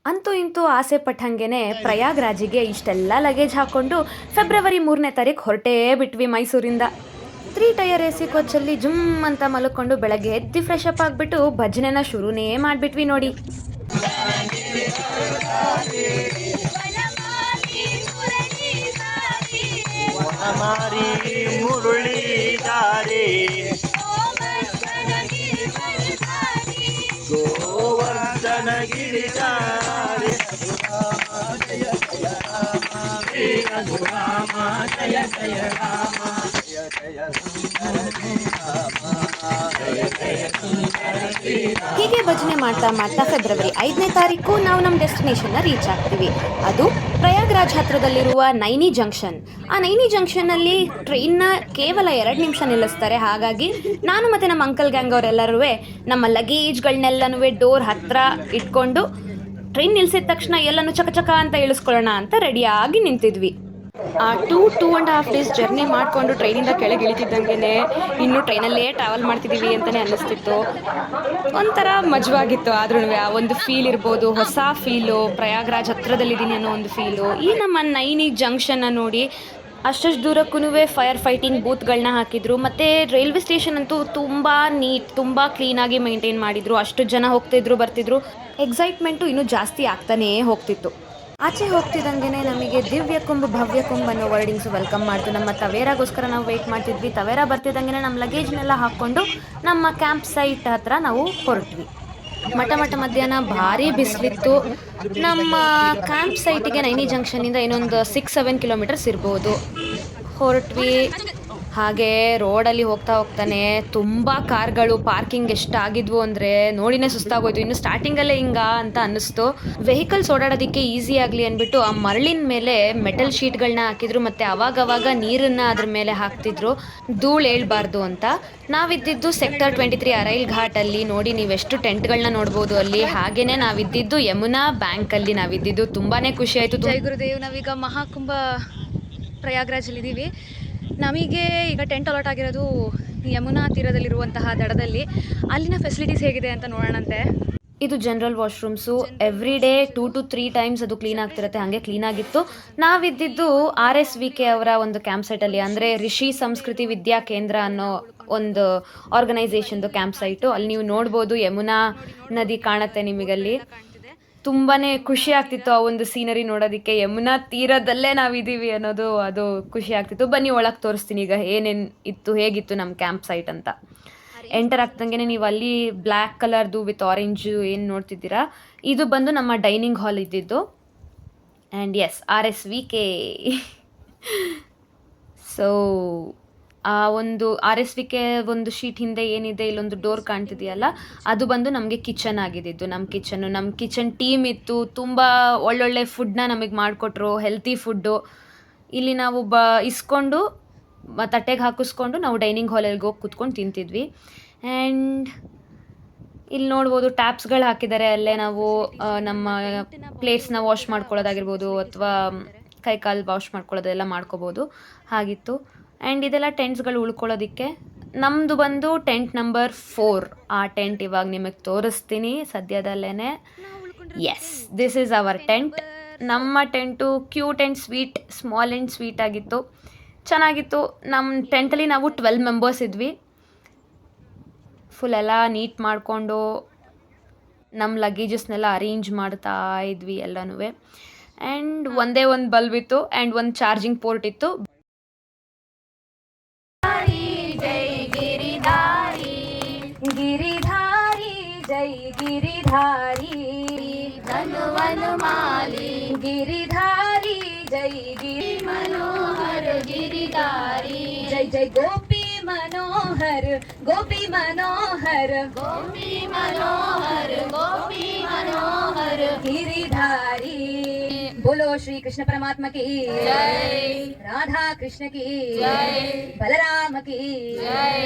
ಅಂತೂ ಇಂತೂ ಆಸೆ ಪಟ್ಟಂಗೆನೆ ಪ್ರಯಾಗ್ರಾಜಿಗೆ ಇಷ್ಟೆಲ್ಲ ಲಗೇಜ್ ಹಾಕ್ಕೊಂಡು ಫೆಬ್ರವರಿ 3ನೇ ತಾರೀಕು ಹೊರಟೇ ಬಿಟ್ವಿ ಮೈಸೂರಿಂದ. 3 ಟೈರ್ ಎ ಸಿ ಕೋಚಲ್ಲಿ ಜುಮ್ ಅಂತ ಮಲ್ಕೊಂಡು ಬೆಳಗ್ಗೆ ಎದ್ದು ಫ್ರೆಶ್ ಅಪ್ ಆಗಿಬಿಟ್ಟು ಭಜನೆನ ಶುರುನೇ ಮಾಡಿಬಿಟ್ವಿ ನೋಡಿ. ಹೀಗೆ ಭಜನೆ ಮಾಡ್ತಾ ಮಾಡ್ತಾ ಫೆಬ್ರವರಿ 5ನೇ ತಾರೀಕು ನಾವು ನಮ್ಮ ಡೆಸ್ಟಿನೇಷನ್ನ ರೀಚ್ ಆಗ್ತೀವಿ. ಅದು ಪ್ರಯಾಗ್ರಾಜ್ ಹತ್ರದಲ್ಲಿರುವ ನೈನಿ ಜಂಕ್ಷನ್. ಆ ನೈನಿ ಜಂಕ್ಷನ್ನಲ್ಲಿ ಟ್ರೈನ್ನ ಕೇವಲ 2 ನಿಮಿಷ ನಿಲ್ಲಿಸ್ತಾರೆ. ಹಾಗಾಗಿ ನಾನು ಮತ್ತು ನಮ್ಮ ಅಂಕಲ್ ಗ್ಯಾಂಗ್ ಅವರೆಲ್ಲರೂ ನಮ್ಮ ಲಗೇಜ್ಗಳನ್ನೆಲ್ಲನೂ ಡೋರ್ ಹತ್ರ ಇಟ್ಕೊಂಡು ಟ್ರೈನ್ ನಿಲ್ಲಿಸಿದ ತಕ್ಷಣ ಎಲ್ಲನೂ ಚಕ ಅಂತ ಇಳಿಸ್ಕೊಳ್ಳೋಣ ಅಂತ ರೆಡಿಯಾಗಿ ನಿಂತಿದ್ವಿ. ಆ 2.5 ಡೇಸ್ ಜರ್ನಿ ಮಾಡಿಕೊಂಡು ಟ್ರೈನಿಂದ ಕೆಳಗೆ ಇಳಿತಿದ್ದಂಗೆ ಇನ್ನೂ ಟ್ರೈನಲ್ಲೇ ಟ್ರಾವೆಲ್ ಮಾಡ್ತಿದ್ದೀವಿ ಅಂತಲೇ ಅನ್ನಿಸ್ತಿತ್ತು. ಒಂಥರ ಮಜವಾಗಿತ್ತು. ಆದ್ರೂ ಆ ಒಂದು ಫೀಲ್ ಇರ್ಬೋದು, ಹೊಸ ಫೀಲು, ಪ್ರಯಾಗ್ರಾಜ್ ಹತ್ರದಲ್ಲಿದ್ದೀನಿ ಅನ್ನೋ ಒಂದು ಫೀಲು. ಈ ನಮ್ಮ ನೈನಿ ಜಂಕ್ಷನ್ನ ನೋಡಿ ಅಷ್ಟಷ್ಟು ದೂರಕ್ಕೂ ಫೈರ್ ಫೈಟಿಂಗ್ ಬೂತ್ಗಳನ್ನ ಹಾಕಿದ್ರು. ಮತ್ತು ರೈಲ್ವೆ ಸ್ಟೇಷನ್ ಅಂತೂ ತುಂಬ ನೀಟ್, ತುಂಬ ಕ್ಲೀನಾಗಿ ಮೇಂಟೈನ್ ಮಾಡಿದರು. ಅಷ್ಟು ಜನ ಹೋಗ್ತಿದ್ರು ಬರ್ತಿದ್ರು. ಎಕ್ಸೈಟ್ಮೆಂಟು ಇನ್ನೂ ಜಾಸ್ತಿ ಆಗ್ತಾನೇ ಹೋಗ್ತಿತ್ತು. ಆಚೆ ಹೋಗ್ತಿದ್ದಂಗೆ ನಮಗೆ ದಿವ್ಯ ಕುಂಭ ಭವ್ಯ ಕುಂಭ ಅನ್ನೋ ವರ್ಡಿಂಗ್ಸ್ ವೆಲ್ಕಮ್ ಮಾಡ್ತು. ನಮ್ಮ ತವೇರಾಗೋಸ್ಕರ ನಾವು ವೆಯ್ಟ್ ಮಾಡ್ತಿದ್ವಿ. ತವೇರಾ ಬರ್ತಿದ್ದಂಗೆ ನಮ್ಮ ಲಗೇಜ್ನೆಲ್ಲ ಹಾಕ್ಕೊಂಡು ನಮ್ಮ ಕ್ಯಾಂಪ್ ಸೈಟ್ ಹತ್ರ ನಾವು ಹೊರಟ್ವಿ. ಮಧ್ಯಾಹ್ನ ಭಾರಿ ಬಿಸಿಲಿತ್ತು. ನಮ್ಮ ಕ್ಯಾಂಪ್ ಸೈಟಿಗೆ ನೈನಿ ಜಂಕ್ಷನಿಂದ ಇನ್ನೊಂದು 6-7 ಕಿಲೋಮೀಟರ್ಸ್ ಇರ್ಬೋದು. ಹೊರಟ್ವಿ. ಹಾಗೆ ರೋಡಲ್ಲಿ ಹೋಗ್ತಾನೆ ತುಂಬ ಕಾರ್ಗಳು ಪಾರ್ಕಿಂಗ್ ಎಷ್ಟಾಗಿದ್ವು ಅಂದರೆ ನೋಡಿನೇ ಸುಸ್ತಾಗೋಯ್ತು. ಇನ್ನು ಸ್ಟಾರ್ಟಿಂಗಲ್ಲೇ ಅಂತ ಅನ್ನಿಸ್ತು. ವೆಹಿಕಲ್ಸ್ ಓಡಾಡೋದಕ್ಕೆ ಈಸಿ ಆಗಲಿ ಅಂದ್ಬಿಟ್ಟು ಆ ಮರಳಿನ ಮೇಲೆ ಮೆಟಲ್ ಶೀಟ್ಗಳನ್ನ ಹಾಕಿದ್ರು. ಮತ್ತು ಅವಾಗವಾಗ ನೀರನ್ನು ಅದ್ರ ಮೇಲೆ ಹಾಕ್ತಿದ್ರು, ಧೂಳು ಏಳಬಾರ್ದು ಅಂತ. ನಾವಿದ್ದಿದ್ದು ಸೆಕ್ಟರ್ 23 ಅರೈಲ್ ಘಾಟಲ್ಲಿ. ನೋಡಿ ನೀವೆಷ್ಟು ಟೆಂಟ್ಗಳನ್ನ ನೋಡ್ಬೋದು ಅಲ್ಲಿ. ಹಾಗೇನೆ ನಾವಿದ್ದಿದ್ದು ಯಮುನಾ ಬ್ಯಾಂಕಲ್ಲಿ ನಾವಿದ್ದಿದ್ದು. ತುಂಬಾ ಖುಷಿ ಆಯಿತು. ಜೈ ಗುರುದೇವ್. ನಾವೀಗ ಮಹಾಕುಂಭ ಪ್ರಯಾಗ್ರಾಜಲ್ಲಿದ್ದೀವಿ. ನಮಗೆ ಈಗ ಟೆಂಟ್ ಅಲಾಟ್ ಆಗಿರೋದು ಯಮುನಾ ತೀರದಲ್ಲಿರುವಂತಹ ದಡದಲ್ಲಿ. ಅಲ್ಲಿನ ಫೆಸಿಲಿಟೀಸ್ ಹೇಗಿದೆ ಅಂತ ನೋಡೋಣಂತೆ. ಇದು general washrooms. Every day 2 to 3 times ಅದು ಕ್ಲೀನ್ ಆಗ್ತಿರುತ್ತೆ. ಹಾಗೆ ಕ್ಲೀನಾಗಿತ್ತು. ನಾವಿದ್ದಿದ್ದು RSVK ಅವರ ಒಂದು ಕ್ಯಾಂಪ್ ಸೈಟಲ್ಲಿ, ಅಂದರೆ ರಿಷಿ ಸಂಸ್ಕೃತಿ ವಿದ್ಯಾ ಕೇಂದ್ರ ಅನ್ನೋ ಒಂದು ಆರ್ಗನೈಸೇಷನ್ದು ಕ್ಯಾಂಪ್ ಸೈಟು. ಅಲ್ಲಿ ನೀವು ನೋಡ್ಬೋದು ಯಮುನಾ ನದಿ ಕಾಣುತ್ತೆ ನಿಮಗಲ್ಲಿ. ತುಂಬಾ ಖುಷಿ ಆಗ್ತಿತ್ತು ಆ ಒಂದು ಸೀನರಿ ನೋಡೋದಕ್ಕೆ. ಯಮುನಾ ತೀರದಲ್ಲೇ ನಾವಿದ್ದೀವಿ ಅನ್ನೋದು ಅದು ಖುಷಿ ಆಗ್ತಿತ್ತು. ಬನ್ನಿ ಒಳಗೆ ತೋರಿಸ್ತೀನಿ ಈಗ ಏನೇನು ಇತ್ತು, ಹೇಗಿತ್ತು ನಮ್ಮ ಕ್ಯಾಂಪ್ ಸೈಟ್ ಅಂತ. ಎಂಟರ್ ಆಗ್ತಂಗೆ ನೀವು ಅಲ್ಲಿ ಬ್ಲ್ಯಾಕ್ ಕಲರ್ದು ವಿತ್ ಆರೆಂಜು ಏನು ನೋಡ್ತಿದ್ದೀರಾ, ಇದು ಬಂದು ನಮ್ಮ ಡೈನಿಂಗ್ ಹಾಲ್ ಇದ್ದಿದ್ದು. And S, RSVK. ಸೊ ಆ ಒಂದು RSVK ಒಂದು ಶೀಟ್ ಹಿಂದೆ ಏನಿದೆ, ಇಲ್ಲೊಂದು ಡೋರ್ ಕಾಣ್ತಿದೆಯಲ್ಲ, ಅದು ಬಂದು ನಮಗೆ ಕಿಚನ್ ಆಗಿದ್ದು. ನಮ್ಮ ಕಿಚನ್ ಟೀಮ್ ಇತ್ತು. ತುಂಬ ಒಳ್ಳೊಳ್ಳೆ ಫುಡ್ನ ನಮಗೆ ಮಾಡಿಕೊಟ್ರು, ಹೆಲ್ತಿ ಫುಡ್ಡು. ಇಲ್ಲಿ ನಾವು ಇಸ್ಕೊಂಡು ತಟ್ಟೆಗೆ ಹಾಕಿಸ್ಕೊಂಡು ನಾವು ಡೈನಿಂಗ್ ಹಾಲಲ್ಲಿ ಹೋಗಿ ಕೂತ್ಕೊಂಡು ತಿಂತಿದ್ವಿ. ಆ್ಯಂಡ್ ಇಲ್ಲಿ ನೋಡ್ಬೋದು ಟ್ಯಾಪ್ಸ್ಗಳು ಹಾಕಿದ್ದಾರೆ. ಅಲ್ಲೇ ನಾವು ನಮ್ಮ ಪ್ಲೇಟ್ಸ್ನ ವಾಶ್ ಮಾಡ್ಕೊಳ್ಳೋದಾಗಿರ್ಬೋದು ಅಥವಾ ಕೈಕಾಲು ವಾಶ್ ಮಾಡ್ಕೊಳ್ಳೋದೆಲ್ಲ ಮಾಡ್ಕೋಬೋದು. ಹಾಗಿತ್ತು. ಆ್ಯಂಡ್ ಇದೆಲ್ಲ ಟೆಂಟ್ಸ್ಗಳು ಉಳ್ಕೊಳ್ಳೋದಕ್ಕೆ. ನಮ್ಮದು ಬಂದು ಟೆಂಟ್ ನಂಬರ್ 4. ಆ ಟೆಂಟ್ ಇವಾಗ ನಿಮಗೆ ತೋರಿಸ್ತೀನಿ ಸದ್ಯದಲ್ಲೇ. Yes, this is our tent. ನಮ್ಮ tent cute and sweet, small and sweet ಆಗಿತ್ತು, ಚೆನ್ನಾಗಿತ್ತು. ನಮ್ಮ ಟೆಂಟಲ್ಲಿ ನಾವು 12 ಮೆಂಬರ್ಸ್ ಇದ್ವಿ. ಫುಲ್ ಎಲ್ಲ ನೀಟ್ ಮಾಡಿಕೊಂಡು ನಮ್ಮ ಲಗೇಜಸ್ನೆಲ್ಲ ಅರೇಂಜ್ ಮಾಡ್ತಾ ಇದ್ವಿ ಎಲ್ಲನೂ. ಆ್ಯಂಡ್ ಒಂದೇ ಒಂದು ಬಲ್ಬ್ ಇತ್ತು ಆ್ಯಂಡ್ ಒಂದು ಚಾರ್ಜಿಂಗ್ ಪೋರ್ಟ್ ಇತ್ತು. ಗಿರಿಧಾರಿ ಜೈ ಗಿರಿಧಾರಿ, ಧನುವನು ಮಾಲಿ ಗಿರಿಧಾರಿ ಜೈ ಗಿರಿ ಮನೋಹರ ಗಿರಿಧಾರಿ, ಜೈ ಜೈ ಗೋಪಿ ಮನೋಹರ್ ಗೋಪಿ ಮನೋಹರ್ ಗೋಪಿ ಮನೋಹರ್ ಗೋಪಿ ಮನೋಹರ್ ಗಿರಿಧಾರಿ. बोलो श्री कृष्ण परमात्मा की जय, राधा कृष्ण की जय, बलराम की जय.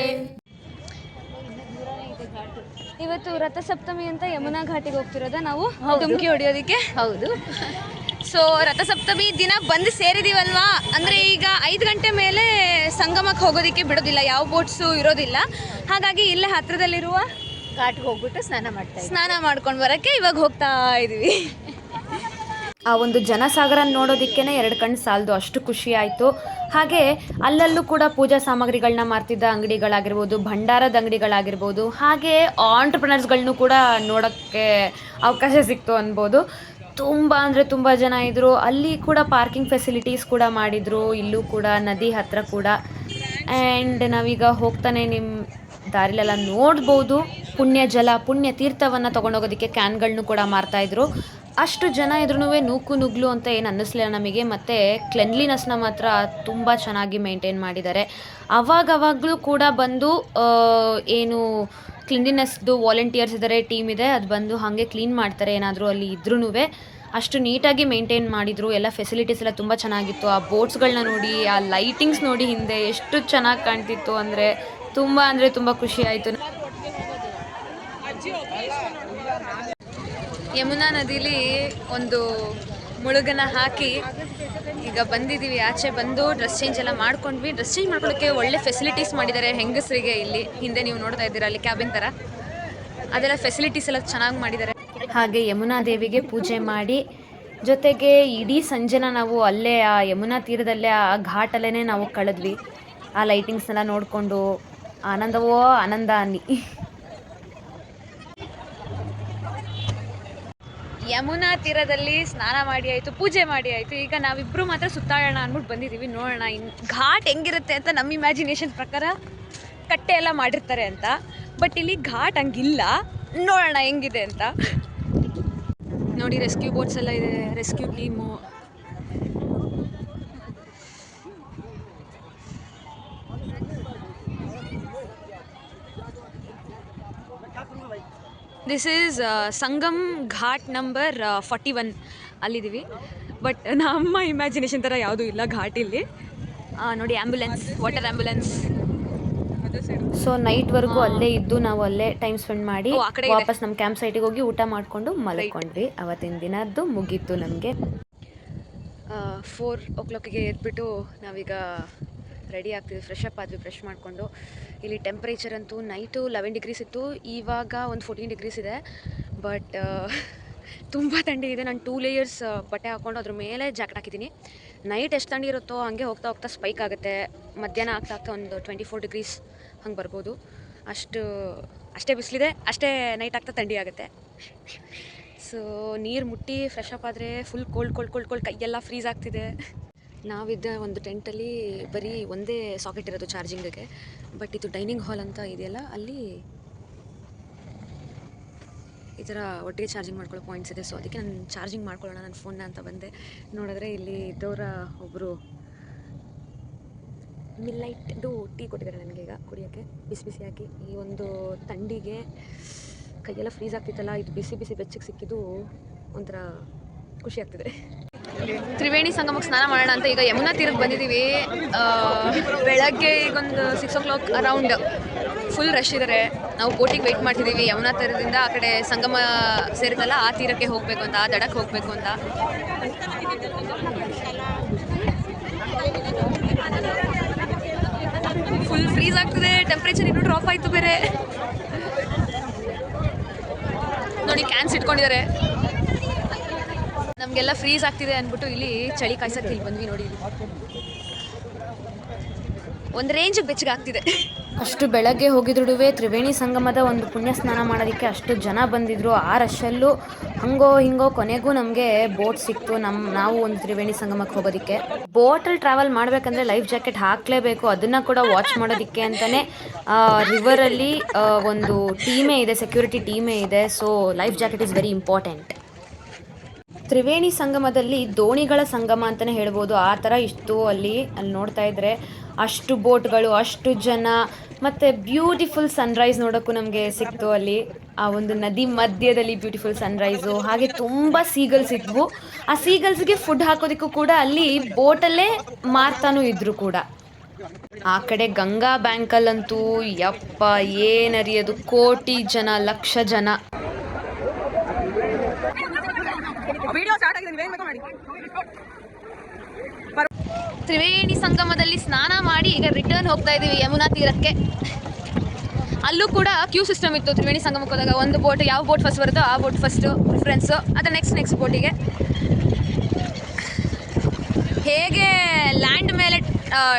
ಇವತ್ತು ರಥಸಪ್ತಮಿ ಅಂತ ಯಮುನಾ ಘಾಟಿಗೆ ಹೋಗ್ತಿರೋದ ನಾವು ಡುಮ್ಕಿ ಹೊಡಿಯೋದಕ್ಕೆ. ಹೌದು. ಸೊ ರಥಸಪ್ತಮಿ ದಿನ ಬಂದು ಸೇರಿದೀವಲ್ವಾ, ಅಂದರೆ ಈಗ 5 ಗಂಟೆ ಮೇಲೆ ಸಂಗಮಕ್ಕೆ ಹೋಗೋದಕ್ಕೆ ಬಿಡೋದಿಲ್ಲ, ಯಾವ ಬೋಟ್ಸು ಇರೋದಿಲ್ಲ. ಹಾಗಾಗಿ ಇಲ್ಲೇ ಹತ್ರದಲ್ಲಿರುವ ಘಾಟ್ಗೆ ಹೋಗ್ಬಿಟ್ಟು ಸ್ನಾನ ಮಾಡ್ಕೊಂಡು ಬರೋಕ್ಕೆ ಇವಾಗ ಹೋಗ್ತಾ ಇದ್ದೀವಿ. ಆ ಒಂದು ಜನಸಾಗರ ನೋಡೋದಕ್ಕೇ 2 ಕಣ್ಣು ಸಾಲದು, ಅಷ್ಟು ಖುಷಿ ಆಯಿತು. ಹಾಗೆ ಅಲ್ಲಲ್ಲೂ ಕೂಡ ಪೂಜಾ ಸಾಮಗ್ರಿಗಳನ್ನ ಮಾರ್ತಿದ್ದ ಅಂಗಡಿಗಳಾಗಿರ್ಬೋದು, ಭಂಡಾರದ ಅಂಗಡಿಗಳಾಗಿರ್ಬೋದು, ಹಾಗೆ ಆಂಟ್ರಪ್ರಿನರ್ಸ್ಗಳನ್ನೂ ಕೂಡ ನೋಡೋಕ್ಕೆ ಅವಕಾಶ ಸಿಕ್ತು ಅನ್ಬೋದು. ತುಂಬ ಅಂದರೆ ತುಂಬ ಜನ ಇದ್ದರು. ಅಲ್ಲಿ ಕೂಡ ಪಾರ್ಕಿಂಗ್ ಫೆಸಿಲಿಟೀಸ್ ಕೂಡ ಮಾಡಿದರು, ಇಲ್ಲೂ ಕೂಡ ನದಿ ಹತ್ತಿರ ಕೂಡ. ಆ್ಯಂಡ್ ನಾವೀಗ ಹೋಗ್ತಾನೆ ನಿಮ್ಮ ದಾರಿಲೆಲ್ಲ ನೋಡ್ಬೋದು ಪುಣ್ಯ ತೀರ್ಥವನ್ನು ತೊಗೊಂಡೋಗೋದಕ್ಕೆ ಕ್ಯಾನ್ಗಳನ್ನೂ ಕೂಡ ಮಾರ್ತಾಯಿದ್ರು. ಅಷ್ಟು ಜನ ಇದ್ರೂ ನೂಕು ನುಗ್ಲು ಅಂತ ಏನು ಅನ್ನಿಸ್ಲಿಲ್ಲ ನಮಗೆ. ಮತ್ತು ಕ್ಲೆನ್ಲಿನೆಸ್ನ ಮಾತ್ರ ತುಂಬ ಚೆನ್ನಾಗಿ ಮೇಂಟೈನ್ ಮಾಡಿದ್ದಾರೆ. ಅವಾಗವಾಗಲೂ ಕೂಡ ಬಂದು ಏನು ಕ್ಲೀನ್ಲಿನೆಸ್ದು ವಾಲಂಟಿಯರ್ಸ್ ಇದ್ದಾರೆ, ಟೀಮ್ ಇದೆ, ಅದು ಬಂದು ಹಾಗೆ ಕ್ಲೀನ್ ಮಾಡ್ತಾರೆ ಏನಾದರೂ ಅಲ್ಲಿ ಇದ್ರೂ. ಅಷ್ಟು ನೀಟಾಗಿ ಮೇಂಟೈನ್ ಮಾಡಿದರು. ಎಲ್ಲ ಫೆಸಿಲಿಟೀಸ್ ಎಲ್ಲ ತುಂಬ ಚೆನ್ನಾಗಿತ್ತು. ಆ ಬೋಟ್ಸ್ಗಳನ್ನ ನೋಡಿ, ಆ ಲೈಟಿಂಗ್ಸ್ ನೋಡಿ ಹಿಂದೆ ಎಷ್ಟು ಚೆನ್ನಾಗಿ ಕಾಣ್ತಿತ್ತು ಅಂದರೆ ತುಂಬ ಖುಷಿ ಆಯಿತು. ಯಮುನಾ ನದಿಲಿ ಒಂದು ಮುಳುಗನ ಹಾಕಿ ಈಗ ಬಂದಿದ್ದೀವಿ. ಆಚೆ ಬಂದು ಡ್ರೆಸ್ ಚೇಂಜ್ ಎಲ್ಲ ಮಾಡ್ಕೊಂಡ್ವಿ. ಡ್ರೆಸ್ ಚೇಂಜ್ ಮಾಡ್ಕೊಳ್ಳೋಕ್ಕೆ ಒಳ್ಳೆ ಫೆಸಿಲಿಟೀಸ್ ಮಾಡಿದ್ದಾರೆ ಹೆಂಗಸರಿಗೆ. ಇಲ್ಲಿ ಹಿಂದೆ ನೀವು ನೋಡ್ತಾ ಇದ್ದೀರಾ, ಅಲ್ಲಿ ಕ್ಯಾಬಿನ್ ಥರ ಅದೆಲ್ಲ ಫೆಸಿಲಿಟೀಸ್ ಎಲ್ಲ ಚೆನ್ನಾಗಿ ಮಾಡಿದ್ದಾರೆ. ಹಾಗೆ ಯಮುನಾ ದೇವಿಗೆ ಪೂಜೆ ಮಾಡಿ, ಜೊತೆಗೆ ಇಡೀ ಸಂಜೆನ ನಾವು ಅಲ್ಲೇ ಆ ಯಮುನಾ ತೀರದಲ್ಲೇ ಆ ಘಾಟಲ್ಲೇ ನಾವು ಕಳೆದ್ವಿ. ಆ ಲೈಟಿಂಗ್ಸ್ನೆಲ್ಲ ನೋಡಿಕೊಂಡು ಆನಂದವೋ ಆನಂದ ಅನ್ನಿ. ಯಮುನಾ ತೀರದಲ್ಲಿ ಸ್ನಾನ ಮಾಡಿ ಆಯಿತು, ಪೂಜೆ ಮಾಡಿ ಆಯಿತು. ಈಗ ನಾವಿಬ್ಬರು ಮಾತ್ರ ಸುತ್ತಾಡೋಣ ಅಂದ್ಬಿಟ್ಟು ಬಂದಿದ್ದೀವಿ. ನೋಡೋಣ ಘಾಟ್ ಹೆಂಗಿರುತ್ತೆ ಅಂತ. ನಮ್ಮ ಇಮ್ಯಾಜಿನೇಷನ್ ಪ್ರಕಾರ ಕಟ್ಟೆ ಎಲ್ಲ ಮಾಡಿರ್ತಾರೆ ಅಂತ, ಬಟ್ ಇಲ್ಲಿ ಘಾಟ್ ಹಂಗಿಲ್ಲ. ನೋಡೋಣ ಹೆಂಗಿದೆ ಅಂತ. ನೋಡಿ, ರೆಸ್ಕ್ಯೂ ಬೋಟ್ಸ್ ಎಲ್ಲ ಇದೆ, rescue team. This is Sangam Ghat number 41 ಅಲ್ಲಿದ್ದೀವಿ. ಬಟ್ ನಮ್ಮ ಇಮ್ಯಾಜಿನೇಷನ್ ಥರ ಯಾವುದೂ ಇಲ್ಲ ಘಾಟ್ ಇಲ್ಲಿ. ನೋಡಿ, ಆ್ಯಂಬುಲೆನ್ಸ್, ವಾಟರ್ ಆ್ಯಂಬುಲೆನ್ಸ್. ಸೊ ನೈಟ್ವರೆಗೂ ಅಲ್ಲೇ ಇದ್ದು ನಾವು ಅಲ್ಲೇ ಟೈಮ್ ಸ್ಪೆಂಡ್ ಮಾಡಿ ವಾಪಸ್ ನಮ್ಮ ಕ್ಯಾಂಪ್ ಸೈಟಿಗೆ ಹೋಗಿ ಊಟ ಮಾಡಿಕೊಂಡು ಮಲ್ಕೊಂಡ್ವಿ. ಅವತ್ತಿನ ದಿನದ್ದು ಮುಗೀತು ನಮಗೆ. 4 o'clock ಎದ್ಬಿಟ್ಟು ನಾವೀಗ ರೆಡಿ ಆಗ್ತಿದ್ವಿ. ಫ್ರೆಶ್ ಅಪ್ ಆದ್ವಿ, ಫ್ರೆಶ್ ಮಾಡಿಕೊಂಡು. ಇಲ್ಲಿ ಟೆಂಪ್ರೇಚರ್ ಅಂತೂ ನೈಟು 11 degrees ಇತ್ತು, ಇವಾಗ ಒಂದು 14 degrees ಇದೆ. ಬಟ್ ತುಂಬ ಥಂಡಿ ಇದೆ. ನಾನು 2 layers ಬಟ್ಟೆ ಹಾಕ್ಕೊಂಡು ಅದ್ರ ಮೇಲೆ ಜಾಕೆಟ್ ಹಾಕಿದ್ದೀನಿ. ನೈಟ್ ಎಷ್ಟು ಥಂಡಿ ಇರುತ್ತೋ ಹಾಗೆ ಹೋಗ್ತಾ ಹೋಗ್ತಾ ಸ್ಪೈಕ್ ಆಗುತ್ತೆ. ಮಧ್ಯಾಹ್ನ ಆಗ್ತಾ ಒಂದು 24 degrees ಹಂಗೆ ಬರ್ಬೋದು. ಅಷ್ಟೇ ಬಿಸಿಲಿದೆ, ಅಷ್ಟೇ ನೈಟ್ ಆಗ್ತಾ ಥಂಡಿ ಆಗುತ್ತೆ. ಸೊ ನೀರು ಮುಟ್ಟಿ ಫ್ರೆಶ್ ಅಪ್ ಆದರೆ ಫುಲ್ ಕೋಲ್ಡ್ ಕೈಯೆಲ್ಲ ಫ್ರೀಸ್ ಆಗ್ತಿದೆ. ನಾವಿದ್ದ ಒಂದು ಟೆಂಟಲ್ಲಿ ಬರೀ ಒಂದೇ ಸಾಕೆಟ್ ಇರೋದು ಚಾರ್ಜಿಂಗಿಗೆ. ಬಟ್ ಇದು ಡೈನಿಂಗ್ ಹಾಲ್ ಅಂತ ಇದೆಯಲ್ಲ, ಅಲ್ಲಿ ಈ ಥರ ಒಟ್ಟಿಗೆ ಚಾರ್ಜಿಂಗ್ ಮಾಡ್ಕೊಳ್ಳೋ ಪಾಯಿಂಟ್ಸ್ ಇದೆ. ಸೊ ಅದಕ್ಕೆ ನಾನು ಚಾರ್ಜಿಂಗ್ ಮಾಡ್ಕೊಳ್ಳೋಣ ನನ್ನ ಫೋನ್ನ ಅಂತ ಬಂದೆ. ನೋಡಿದ್ರೆ ಇಲ್ಲಿ ಇದ್ದವರ ಒಬ್ಬರು ಮಿಲ್ಲೈಟ್ದು ಟೀ ಕೊಟ್ಟಿದ್ದಾರೆ ನನಗೆ ಈಗ ಕುಡಿಯೋಕ್ಕೆ, ಬಿಸಿ ಬಿಸಿಯಾಗಿ. ಈ ಒಂದು ಥಂಡಿಗೆ ಕೈಯೆಲ್ಲ ಫ್ರೀಸ್ ಆಗ್ತಿತ್ತಲ್ಲ, ಇದು ಬಿಸಿ ಬೆಚ್ಚಗೆ ಸಿಕ್ಕಿದ್ದು ಒಂಥರ ಖುಷಿ ಆಗ್ತಿದೆ. ತ್ರಿವೇಣಿ ಸಂಗಮಕ್ಕೆ ಸ್ನಾನ ಮಾಡೋಣ ಅಂತ ಈಗ ಯಮುನಾ ತೀರಕ್ಕೆ ಬಂದಿದ್ದೀವಿ. ಬೆಳಗ್ಗೆ ಈಗೊಂದು 6 o'clock ಅರೌಂಡ್ ಫುಲ್ ರಶ್ ಇದ್ದಾರೆ. ನಾವು ಬೋಟಿಗೆ ವೆಯ್ಟ್ ಮಾಡ್ತಿದ್ದೀವಿ. ಯಮುನಾ ತೀರದಿಂದ ಆ ಕಡೆ ಸಂಗಮ ಸೇರುತ್ತಲ್ಲ, ಆ ತೀರಕ್ಕೆ ಹೋಗಬೇಕು ಅಂತ, ಆ ದಡಕ್ಕೆ ಹೋಗಬೇಕು ಅಂತ. ಫುಲ್ ಫ್ರೀಸ್ ಆಗ್ತದೆ, ಟೆಂಪ್ರೇಚರ್ ಇನ್ನೂ ಡ್ರಾಪ್ ಆಯಿತು ಬೇರೆ. ನೋಡಿ, ಕ್ಯಾನ್ಸ್ ಇಟ್ಕೊಂಡಿದ್ದಾರೆ. ನಮಗೆಲ್ಲ ಫ್ರೀಸ್ ಆಗ್ತಿದೆ ಅಂದ್ಬಿಟ್ಟು ಇಲ್ಲಿ ಚಳಿ ಕಾಯ್ಸಕ್ಕೆ ಇಲ್ಲಿ ಬಂದ್ವಿ. ನೋಡಿ, ಒಂದು ರೇಂಜಿಗೆ ಬೆಚ್ಚಗಾಗ್ತಿದೆ. ಅಷ್ಟು ಬೆಳಗ್ಗೆ ಹೋಗಿದ್ರು ತ್ರಿವೇಣಿ ಸಂಗಮದ ಒಂದು ಪುಣ್ಯ ಸ್ನಾನ ಮಾಡೋದಕ್ಕೆ ಅಷ್ಟು ಜನ ಬಂದಿದ್ರು. ಆ ರಶಲ್ಲೂ ಹಂಗೋ ಹಿಂಗೋ ಕೊನೆಗೂ ನಮಗೆ ಬೋಟ್ ಸಿಕ್ತು. ನಾವು ಒಂದು ತ್ರಿವೇಣಿ ಸಂಗಮಕ್ಕೆ ಹೋಗೋದಕ್ಕೆ. ಬೋಟಲ್ಲಿ ಟ್ರಾವೆಲ್ ಮಾಡಬೇಕಂದ್ರೆ ಲೈಫ್ ಜಾಕೆಟ್ ಹಾಕಲೇಬೇಕು. ಅದನ್ನು ಕೂಡ ವಾಚ್ ಮಾಡೋದಕ್ಕೆ ಅಂತಲೇ ರಿವರಲ್ಲಿ ಒಂದು ಟೀಮೇ ಇದೆ, ಸೆಕ್ಯೂರಿಟಿ ಟೀಮೇ ಇದೆ. So life jacket is very important. Triveni ಸಂಗಮದಲ್ಲಿ ದೋಣಿಗಳ ಸಂಗಮ ಅಂತಲೇ ಹೇಳ್ಬೋದು. ಆ ಥರ ಇಷ್ಟು ಅಲ್ಲಿ ನೋಡ್ತಾ ಇದ್ದರೆ ಅಷ್ಟು ಬೋಟ್ಗಳು, ಅಷ್ಟು ಜನ, ಮತ್ತು ಬ್ಯೂಟಿಫುಲ್ ಸನ್ರೈಸ್ ನೋಡೋಕ್ಕೂ ನಮಗೆ ಸಿಕ್ತು ಅಲ್ಲಿ. ಆ ಒಂದು ನದಿ ಮಧ್ಯದಲ್ಲಿ ಬ್ಯೂಟಿಫುಲ್ ಸನ್ರೈಸು. ಹಾಗೆ ತುಂಬ ಸೀಗಲ್ಸ್ ಇದ್ವು. ಆ ಸೀಗಲ್ಸ್ಗೆ ಫುಡ್ ಹಾಕೋದಕ್ಕೂ ಕೂಡ ಅಲ್ಲಿ ಬೋಟಲ್ಲೇ ಮಾರ್ತಾನೂ ಇದ್ದರು ಕೂಡ. ಆ ಕಡೆ ಗಂಗಾ ಬ್ಯಾಂಕಲ್ಲಂತೂ ಯಪ್ಪ ಏನರಿಯೋದು, ಕೋಟಿ ಜನ, ಲಕ್ಷ ಜನ. ತ್ರಿವೇಣಿ ಸಂಗಮದಲ್ಲಿ ಸ್ನಾನ ಮಾಡಿ ಈಗ ರಿಟರ್ನ್ ಹೋಗ್ತಾ ಇದ್ದೀವಿ ಯಮುನಾ ತೀರಕ್ಕೆ. ಅಲ್ಲೂ ಕೂಡ ಕ್ಯೂ ಸಿಸ್ಟಮ್ ಇತ್ತು. ತ್ರಿವೇಣಿ ಸಂಗಮಕ್ಕೆ ಹೋದಾಗ ಒಂದು ಬೋಟ್, ಯಾವ ಬೋಟ್ ಫಸ್ಟ್ ಬರುತ್ತೋ ಆ ಬೋಟ್ ಫಸ್ಟು ಪ್ರಿಫರೆನ್ಸು, ಅದು ನೆಕ್ಸ್ಟ್ ಬೋಟಿಗೆ. ಹೇಗೆ ಲ್ಯಾಂಡ್ ಮೇಲೆ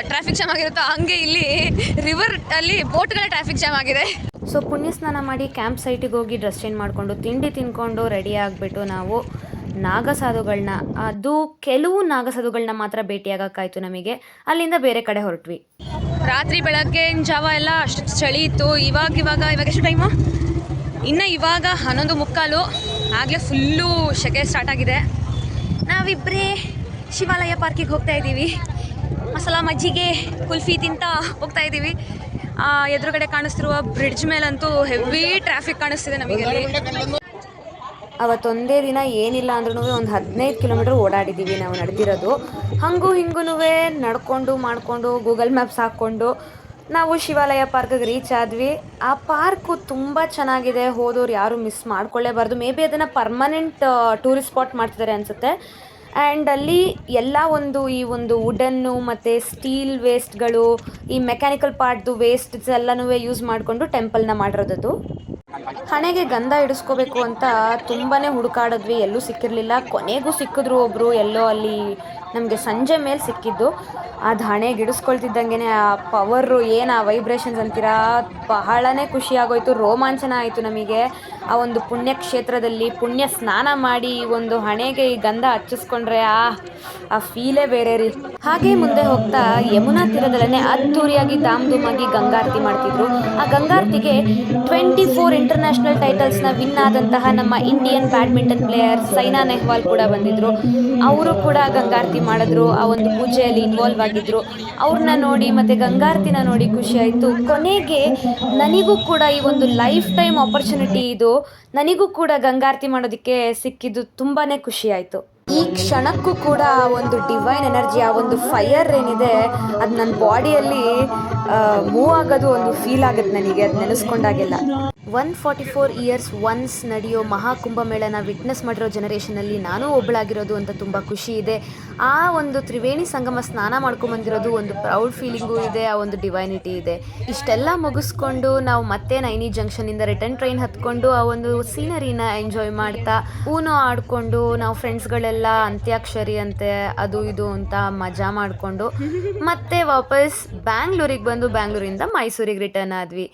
ಟ್ರಾಫಿಕ್ ಜಾಮ್ ಆಗಿರುತ್ತೋ ಹಂಗೆ ಇಲ್ಲಿ ರಿವರ್ ಅಲ್ಲಿ ಬೋಟ್ಗಳ ಟ್ರಾಫಿಕ್ ಜಾಮ್ ಆಗಿದೆ. ಸೊ ಪುಣ್ಯ ಸ್ನಾನ ಮಾಡಿ ಕ್ಯಾಂಪ್ ಸೈಟಿಗೆ ಹೋಗಿ ಡ್ರೆಸ್ ಚೇಂಜ್ ಮಾಡಿಕೊಂಡು ತಿಂಡಿ ತಿನ್ಕೊಂಡು ರೆಡಿ ಆಗಿಬಿಟ್ಟು ನಾವು ನಾಗಸಾಧುಗಳನ್ನ, ಅದು ಕೆಲವು ನಾಗಸಾಧುಗಳನ್ನ ಮಾತ್ರ ಭೇಟಿಯಾಗಕ್ಕಾಯ್ತು ನಮಗೆ. ಅಲ್ಲಿಂದ ಬೇರೆ ಕಡೆ ಹೊರಟ್ವಿ. ರಾತ್ರಿ ಬೆಳಗ್ಗಿನ ಜಾವ ಎಲ್ಲ ಅಷ್ಟು ಚಳಿ ಇತ್ತು. ಇವಾಗ ಎಷ್ಟು ಟೈಮು? ಇನ್ನು ಇವಾಗ 11:15 ಆಗಲೇ ಫುಲ್ಲು ಸೆಕೆ ಸ್ಟಾರ್ಟ್ ಆಗಿದೆ. ನಾವಿಬ್ಬರೇ ಶಿವಾಲಯ ಪಾರ್ಕಿಗೆ ಹೋಗ್ತಾ ಇದ್ದೀವಿ. ಮಸಾಲ ಮಜ್ಜಿಗೆ ಕುಲ್ಫಿ ತಿಂತ ಹೋಗ್ತಾ ಇದ್ದೀವಿ. ಎದುರುಗಡೆ ಕಾಣಿಸ್ತಿರುವ ಬ್ರಿಡ್ಜ್ ಮೇಲಂತೂ ಹೆವಿ ಟ್ರಾಫಿಕ್ ಕಾಣಿಸ್ತಿದೆ ನಮಗೆ. ಅವತ್ತೊಂದೇ ದಿನ ಏನಿಲ್ಲ ಅಂದ್ರೂ ಒಂದು 15 ಕಿಲೋಮೀಟ್ರ್ ಓಡಾಡಿದ್ದೀವಿ ನಾವು ನಡೆದಿರೋದು. ಹಂಗೂ ಹಿಂಗೂ ನಡ್ಕೊಂಡು ಮಾಡಿಕೊಂಡು ಗೂಗಲ್ ಮ್ಯಾಪ್ಸ್ ಹಾಕ್ಕೊಂಡು ನಾವು ಶಿವಾಲಯ ಪಾರ್ಕಿಗೆ ರೀಚ್ ಆದ್ವಿ. ಆ ಪಾರ್ಕು ತುಂಬ ಚೆನ್ನಾಗಿದೆ, ಹೋದವ್ರು ಯಾರೂ ಮಿಸ್ ಮಾಡ್ಕೊಳ್ಳೇಬಾರ್ದು. ಮೇ ಬಿ ಅದನ್ನು ಪರ್ಮನೆಂಟ್ ಟೂರಿಸ್ಟ್ ಸ್ಪಾಟ್ ಮಾಡ್ತಿದ್ದಾರೆ ಅನಿಸುತ್ತೆ. ಆ್ಯಂಡ್ ಅಲ್ಲಿ ಎಲ್ಲ ಈ ಒಂದು ವುಡನ್ನು ಮತ್ತು ಸ್ಟೀಲ್ ವೇಸ್ಟ್ಗಳು, ಈ ಮೆಕ್ಯಾನಿಕಲ್ ಪಾರ್ಟ್ದು ವೇಸ್ಟ್ಸ್ ಎಲ್ಲನೂ ಯೂಸ್ ಮಾಡಿಕೊಂಡು ಟೆಂಪಲ್ನ ಮಾಡಿರೋದದು. ಹಣೆಗೆ ಗಂಧ ಇಡಿಸ್ಕೋಬೇಕು ಅಂತ ತುಂಬಾ ಹುಡುಕಾಡಿದ್ವಿ, ಎಲ್ಲೂ ಸಿಕ್ಕಿರಲಿಲ್ಲ. ಕೊನೆಗೂ ಸಿಕ್ಕಿದ್ರು ಒಬ್ಬರು, ಎಲ್ಲೋ ಅಲ್ಲಿ ನಮಗೆ ಸಂಜೆ ಮೇಲೆ ಸಿಕ್ಕಿದ್ದು. ಅದು ಹಣೆಗೆ ಇಡಿಸ್ಕೊಳ್ತಿದ್ದಂಗೆ ಆ ಪವರು ಏನು, ಆ ವೈಬ್ರೇಷನ್ಸ್ ಅಂತೀರಾ, ಬಹಳನೇ ಖುಷಿಯಾಗೋಯ್ತು, ರೋಮಾಂಚನ ಆಯಿತು ನಮಗೆ. ಆ ಒಂದು ಪುಣ್ಯಕ್ಷೇತ್ರದಲ್ಲಿ ಪುಣ್ಯ ಸ್ನಾನ ಮಾಡಿ ಒಂದು ಹಣೆಗೆ ಈ ಗಂಧ ಹಚ್ಚಿಸ್ಕೊಂಡ್ರೆ ಆ ಫೀಲೇ ಬೇರೆ ರೀ. ಹಾಗೆ ಮುಂದೆ ಹೋಗ್ತಾ ಯಮುನಾ ತೀರದಲ್ಲೇ ಅದ್ದೂರಿಯಾಗಿ ಧಾಮ್ಧೂಮಾಗಿ ಗಂಗಾರತಿ ಮಾಡ್ತಿದ್ರು. ಆ ಗಂಗಾರತಿಗೆ 24 ಇಂಟರ್ನ್ಯಾಷನಲ್ ಟೈಟಲ್ಸ್ನ ವಿನ್ ಆದಂತಹ ನಮ್ಮ Indian badminton player Saina Nehwal ಕೂಡ ಬಂದಿದ್ರು. ಅವರು ಕೂಡ ಗಂಗಾರತಿ ಮಾಡಿದ್ರು, ಆ ಒಂದು ಪೂಜೆಯಲ್ಲಿ ಇನ್ವಾಲ್ವ್ ಆಗಿದ್ರು. ಅವ್ರನ್ನ ನೋಡಿ ಮತ್ತು ಗಂಗಾರತಿನ ನೋಡಿ ಖುಷಿ ಆಯಿತು. ಕೊನೆಗೆ ನನಗೂ ಕೂಡ ಈ ಒಂದು ಲೈಫ್ ಟೈಮ್ ಆಪರ್ಚುನಿಟಿ ಇದು, ನನಗೂ ಕೂಡ ಗಂಗಾರತಿ ಮಾಡೋದಕ್ಕೆ ಸಿಕ್ಕಿದ್ದು ತುಂಬಾ ಖುಷಿ ಆಯಿತು. ಈ ಕ್ಷಣಕ್ಕೂ ಕೂಡ ಆ ಒಂದು ಡಿವೈನ್ ಎನರ್ಜಿ, ಆ ಒಂದು ಫೈರ್ ಏನಿದೆ ಅದು ನನ್ನ ಬಾಡಿಯಲ್ಲಿ ಮೂವ್ ಆಗೋದು ಒಂದು ಫೀಲ್ ಆಗುತ್ತೆ ನನಗೆ, ಅದು ನೆನೆಸ್ಕೊಂಡಾಗೆಲ್ಲ. 144 ಇಯರ್ಸ್ ಒನ್ಸ್ ನಡೆಯೋ ಮಹಾಕುಂಭಮೇಳನ ವಿಟ್ನೆಸ್ ಮಾಡಿರೋ ಜನರೇಷನಲ್ಲಿ ನಾನು ಒಬ್ಬಳಾಗಿರೋದು ಅಂತ ತುಂಬ ಖುಷಿ ಇದೆ. ಆ ಒಂದು ತ್ರಿವೇಣಿ ಸಂಗಮ ಸ್ನಾನ ಮಾಡ್ಕೊಂಬಂದಿರೋದು ಒಂದು ಪ್ರೌಡ್ ಫೀಲಿಂಗು ಇದೆ, ಆ ಒಂದು ಡಿವೈನಿಟಿ ಇದೆ. ಇಷ್ಟೆಲ್ಲ ಮುಗಿಸ್ಕೊಂಡು ನಾವು ಮತ್ತೆ ನೈನಿ ಜಂಕ್ಷನಿಂದ ರಿಟರ್ನ್ ಟ್ರೈನ್ ಹತ್ಕೊಂಡು ಆ ಒಂದು ಸೀನರಿನ ಎಂಜಾಯ್ ಮಾಡ್ತಾ ಊನೋ ಆಡಿಕೊಂಡು ನಾವು ಫ್ರೆಂಡ್ಸ್ಗಳೆಲ್ಲ ಅಂತ್ಯಾಕ್ಷರಿ ಅಂತೆ ಅದು ಇದು ಅಂತ ಮಜಾ ಮಾಡಿಕೊಂಡು ಮತ್ತೆ ವಾಪಸ್ ಬ್ಯಾಂಗ್ಳೂರಿಗೆ ಬಂದು ಬ್ಯಾಂಗ್ಳೂರಿಂದ ಮೈಸೂರಿಗೆ ರಿಟರ್ನ್ ಆದ್ವಿ.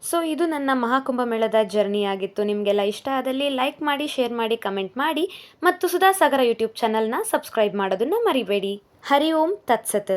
ಸೊ ಇದು ನನ್ನ ಮಹಾಕುಂಭಮೇಳದ ಜರ್ನಿ ಆಗಿತ್ತು. ನಿಮಗೆಲ್ಲ ಇಷ್ಟ ಆದಲ್ಲಿ ಲೈಕ್ ಮಾಡಿ, ಶೇರ್ ಮಾಡಿ, ಕಮೆಂಟ್ ಮಾಡಿ ಮತ್ತು ಸುಧಾಸಾಗರ ಯೂಟ್ಯೂಬ್ ಚಾನಲ್ನ ಸಬ್ಸ್ಕ್ರೈಬ್ ಮಾಡೋದನ್ನು ಮರಿಬೇಡಿ. ಹರಿ ಓಂ ತತ್ಸತ್.